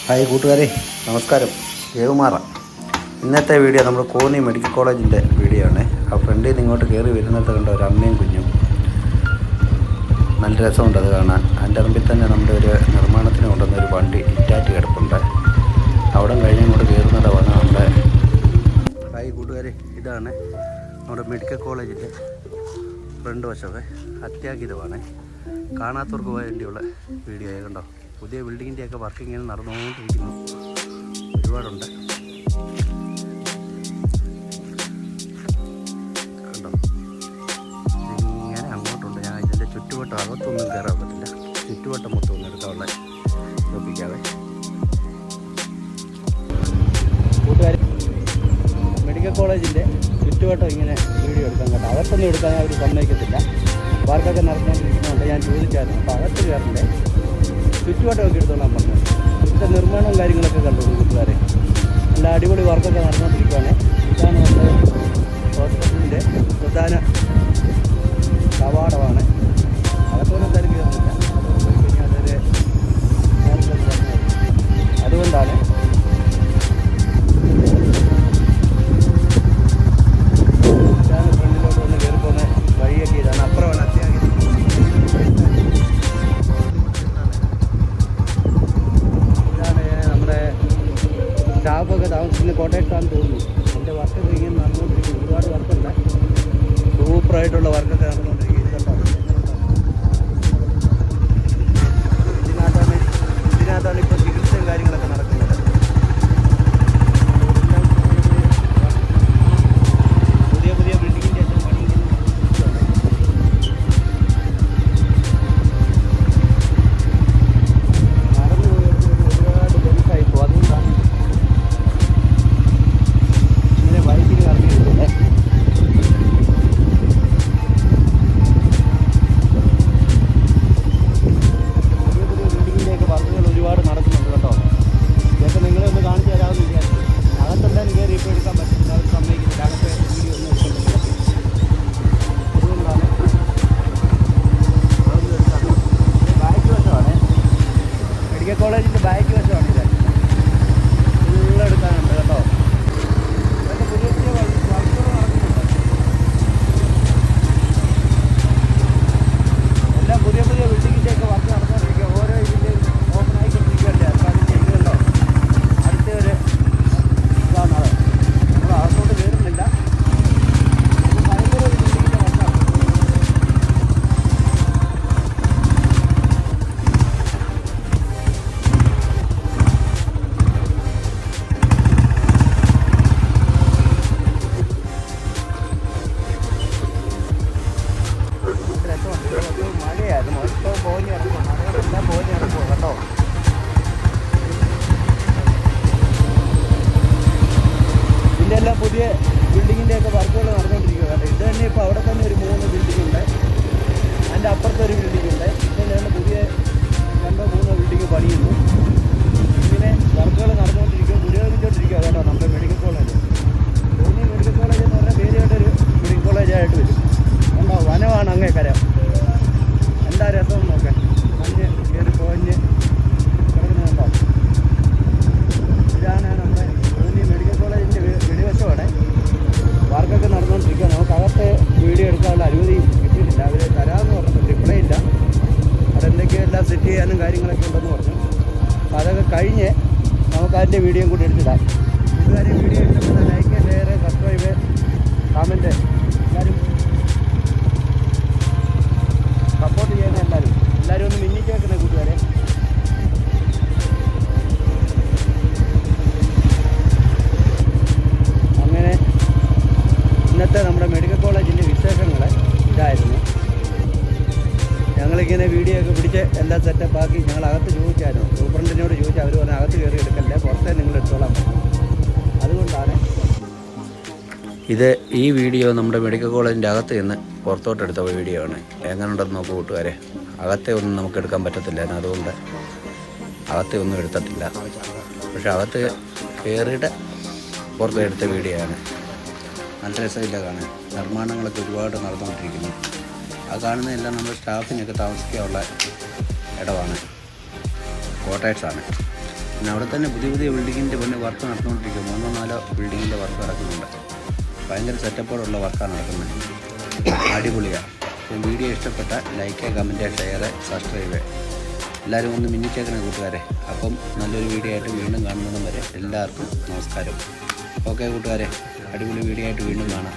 Hi കൂട്ടുകാരെ, നമസ്കാരം. ജയകുമാറ. ഇന്നത്തെ വീഡിയോ നമ്മൾ കോന്നി മെഡിക്കൽ കോളേജിൻ്റെ വീഡിയോ ആണ്. ആ ഫ്രണ്ടിൽ നിന്ന് ഇങ്ങോട്ട് കയറി വരുന്നത് കണ്ട ഒരു അമ്മയും കുഞ്ഞും. നല്ല രസമുണ്ട് അത് കാണാൻ. അതിൻ്റെ മുമ്പിൽ തന്നെ നമ്മുടെ ഒരു നിർമ്മാണത്തിന് കൊണ്ടുവന്ന ഒരു വണ്ടി ഇറ്റാറ്റ് കിടപ്പുണ്ട്. അവിടെ കഴിഞ്ഞ് ഇങ്ങോട്ട് കയറുന്നിടമാണ് നമ്മുടെ. ഹായ് കൂട്ടുകാരെ, ഇതാണ് നമ്മുടെ മെഡിക്കൽ കോളേജിൻ്റെ ഫ്രണ്ട് വശമൊക്കെ അത്യാഹിതമാണ്. കാണാത്തവർക്ക് വേണ്ടിയുള്ള വീഡിയോ കണ്ടോ. പുതിയ ബിൽഡിങ്ങിൻ്റെയൊക്കെ വർക്കിംഗ് നടന്നുകൊണ്ടിരിക്കുന്നു. ഒരുപാടുണ്ട് കണ്ടോ. ഇങ്ങനെ അങ്ങോട്ടുണ്ട്. ഞാൻ ഇതിൻ്റെ ചുറ്റുവട്ടം അകത്തൊന്നും കയറാൻ പറ്റില്ല. ചുറ്റുവട്ടം മൊത്തം ഒന്നും എടുക്കാനുള്ള ഒപ്പിക്കാതെ. കൂട്ടുകാർ, മെഡിക്കൽ കോളേജിൻ്റെ ചുറ്റുവട്ടം ഇങ്ങനെ വീഡിയോ എടുക്കാൻ കേട്ടോ. അകത്തൊന്നും എടുക്കാൻ അവർ സമ്മതിക്കത്തില്ല. വർക്കൊക്കെ നടന്നുകൊണ്ടിരിക്കുന്നുണ്ട്. ഞാൻ ചോദിച്ചായിരുന്നു. അപ്പോൾ അകത്ത് കയറണ്ടേ, ചുറ്റുവട്ടമൊക്കെ എടുത്തോളാൻ പറഞ്ഞു. ഇവിടുത്തെ നിർമ്മാണവും കാര്യങ്ങളൊക്കെ കണ്ടു കൂട്ടുകാരെ. നല്ല അടിപൊളി വർക്കൊക്കെ നടന്നുകൊണ്ടിരിക്കുകയാണ്. ഇതാണ് നമ്മുടെ ഹോസ്പിറ്റലിൻ്റെ പ്രധാന കവാടമാണ്. അകത്തൊന്നും എന്തായാലും കയറുന്നില്ല. അതുകൊണ്ടാണ് ഫ്രണ്ടിലോട്ട് വന്ന് കയറി പോകുന്ന വഴിയൊക്കെ ഇതാണ്. അപ്പുറമാണ് അത്യാവശ്യം സ്റ്റാഫൊക്കെ താമസിക്കുന്ന കോട്ടയത്താണെന്ന് തോന്നുന്നു. എൻ്റെ വർക്കൊക്കെ ഇങ്ങനെ നടന്നുകൊണ്ടിരിക്കുന്നു. ഒരുപാട് വർക്കുണ്ട്. സൂപ്പറായിട്ടുള്ള വർക്കൊക്കെ നടന്നുകൊണ്ടിരിക്കും. ഇതിനകത്താണ് ഇപ്പോൾ ചികിത്സയും കാര്യങ്ങളൊക്കെ നടക്കുന്നത്. പുതിയ പുതിയ ബിൽഡിങ്ങിൻ്റെ എല്ലാം പണി നടന്നു പോയിട്ട് ഒരുപാട് ബെനിഫായി പോകും. അതുകൊണ്ടാണ് ഇങ്ങനെ ബൈക്കിൽ കറങ്ങിയിട്ടുണ്ട്. പുതിയ പുതിയ ബിൽഡിങ്ങിൻ്റെയൊക്കെ വർക്കുകൾ ഒരുപാട് നടക്കുന്നുണ്ട് കേട്ടോ. ഇതൊക്കെ നിങ്ങളെ ഒന്ന് കാണിച്ചു തരാമെന്ന് വിചാരിച്ചു. അകത്തെന്തായാലും കയറി ഇപ്പോൾ എടുക്കാൻ പറ്റില്ല. അവർ സമ്മതിക്കുന്നില്ല. അകത്തെ വീഡിയോ ഒന്നും എടുക്കുന്നില്ല. അതുകൊണ്ടാണ് അതൊന്നും എടുക്കാൻ. ബാക്ക് വശമാണ് മെഡിക്കൽ കോളേജിൻ്റെ ബാക്ക് വശമാണ്. ഇത് ഫുള്ള് എടുക്കാനുണ്ട് കേട്ടോ. ഇതൊക്കെ പുതിയ പുതിയ വർക്കുകൾ നടക്കുന്നുണ്ട്. എല്ലാം പുതിയ പുതിയ ബിൽഡിങ്ങിൻ്റെയൊക്കെ വർക്ക് നടന്നുകൊണ്ടിരിക്കുക. ഓരോ ഇതിൻ്റെ ഓപ്പൺ ആയിക്കൊണ്ടിരിക്കുകയല്ലേ. അപ്പോൾ അതിൻ്റെ ഇതുണ്ടോ അടുത്ത ഒരു ഇതാണ്. അത് നമ്മൾ അകത്തോട്ട് കയറുന്നില്ല. അപ്പോൾ ഭയങ്കര ഒരു ബിൽഡിങ്ങിൻ്റെ വർക്കാണ്. രസമുണ്ട്. മഴയായിരുന്നു. മൊത്തം പോഞ്ഞ് ഇറങ്ങും. മഴകളെല്ലാം പോഞ്ഞ് ഇറങ്ങും കേട്ടോ. ഇതിൻ്റെ എല്ലാം പുതിയ ബിൽഡിങ്ങിൻ്റെയൊക്കെ വർക്കുകൾ നടന്നുകൊണ്ടിരിക്കുക കേട്ടോ. ഇത് തന്നെ ഇപ്പോൾ അവിടെ തന്നെ ഒരു 3 ബിൽഡിംഗ് ഉണ്ട്. അതിൻ്റെ അപ്പുറത്തൊരു ബിൽഡിംഗ് ഉണ്ട്. ഇതിൻ്റെ പുതിയ 2-3 ബിൽഡിംഗ് പണിയുന്നു. ഇങ്ങനെ വർക്കുകൾ നടന്നുകൊണ്ടിരിക്കുക, പുരോഗമിച്ചുകൊണ്ടിരിക്കുക കേട്ടോ. നമ്മുടെ medical college Konni medical college എന്ന് പറഞ്ഞാൽ പേര് കേട്ടൊരു മെഡിക്കൽ കോളേജായിട്ട് വരും. കണ്ടോ, വനമാണ് അങ്ങേ കര. എന്താ രസം നോക്കാൻ. മഞ്ഞ് കയറി പോഞ്ഞ് കിടക്കുന്നുണ്ടോ. ഇതാണ് നമ്മുടെ കോന്നി മെഡിക്കൽ കോളേജിൻ്റെ വെടിവശമാണ്. വർക്കൊക്കെ നടന്നുകൊണ്ടിരിക്കുക. നമുക്കകത്ത് വീഡിയോ എടുക്കാനുള്ള അനുമതി കിട്ടിയിട്ടില്ല. അവർ തരാമെന്ന് പറഞ്ഞിട്ടുണ്ട്. ഇവിടെ ഇല്ല. അതെന്തൊക്കെയോ എല്ലാം സെറ്റ് ചെയ്യാനും കാര്യങ്ങളൊക്കെ ഉണ്ടെന്ന് പറഞ്ഞു. അപ്പോൾ അതൊക്കെ കഴിഞ്ഞ് നമുക്ക് അതിൻ്റെ വീഡിയോയും കൂടി എടുത്തിടാം. കൂട്ടുകാരെ, വീഡിയോ ഇഷ്ടപ്പെട്ട ലൈക്ക്, ഷെയർ, സബ്സ്ക്രൈബ്, കമൻറ്റ് എല്ലാവരും സപ്പോർട്ട് ചെയ്യണേ. എല്ലാവരും ഒന്ന് മിന്നിച്ചേക്കണേ കൂട്ടുകാരെ. അങ്ങനെ ഇന്നത്തെ നമ്മുടെ മെഡിക്കൽ കോളേജിൻ്റെ വിശേഷങ്ങൾ ഇതായിരുന്നു. ഞങ്ങളിങ്ങനെ വീഡിയോ ഒക്കെ പിടിച്ച് എല്ലാം സെറ്റപ്പാക്കി ഞങ്ങൾ അകത്ത് ചോദിച്ചായിരുന്നു. സൂപ്രണ്ടിനോട് ചോദിച്ചാൽ അവർ പറഞ്ഞാൽ അകത്ത് കയറി എടുക്കല്ലേ, പുറത്തേ നിങ്ങൾ എടുത്തോളാൻ പറ്റും. അതുകൊണ്ടാണ് ഈ വീഡിയോ നമ്മുടെ മെഡിക്കൽ കോളേജിൻ്റെ അകത്ത് നിന്ന് പുറത്തോട്ടെടുത്ത വീഡിയോ ആണ്. എങ്ങനെയുണ്ടെന്ന് നോക്കൂ കൂട്ടുകാരെ. അകത്തെ ഒന്നും നമുക്ക് എടുക്കാൻ പറ്റത്തില്ല. അതുകൊണ്ട് അകത്തെ ഒന്നും എടുത്തിട്ടില്ല. പക്ഷെ അകത്ത് കയറിയിട്ട് പുറത്ത് എടുത്ത വീഡിയോ ആണ്. നല്ല രസമില്ല കാണാൻ. നിർമ്മാണങ്ങളൊക്കെ ഒരുപാട് നടന്നുകൊണ്ടിരിക്കുന്നു. ആ കാണുന്നതെല്ലാം നമ്മുടെ സ്റ്റാഫിനൊക്കെ താമസിക്കാനുള്ള ഇടമാണ്. കോട്ടേഴ്സാണ്. പിന്നെ അവിടെ തന്നെ പുതിയ പുതിയ ബിൽഡിങ്ങിൻ്റെ വർക്ക് നടന്നുകൊണ്ടിരിക്കുക. 3-4 ബിൽഡിങ്ങിൻ്റെ വർക്ക് നടക്കുന്നുണ്ട്. ഭയങ്കര സെറ്റപ്പോടുള്ള വർക്കാണ് നടക്കുന്നത്. അടിപൊളിയാണ്. അപ്പം വീഡിയോ ഇഷ്ടപ്പെട്ട ലൈക്ക്, കമൻറ്റ്, ഷെയർ, സബ്സ്ക്രൈബ് എല്ലാവരും ഒന്ന് മിന്നിച്ചേക്കണേ കൂട്ടുകാരെ. അപ്പം നല്ലൊരു വീഡിയോ ആയിട്ട് വീണ്ടും കാണുന്നതും വരെ എല്ലാവർക്കും നമസ്കാരം. ഓക്കെ കൂട്ടുകാരെ, അടിപൊളി വീഡിയോ ആയിട്ട് വീണ്ടും കാണാം.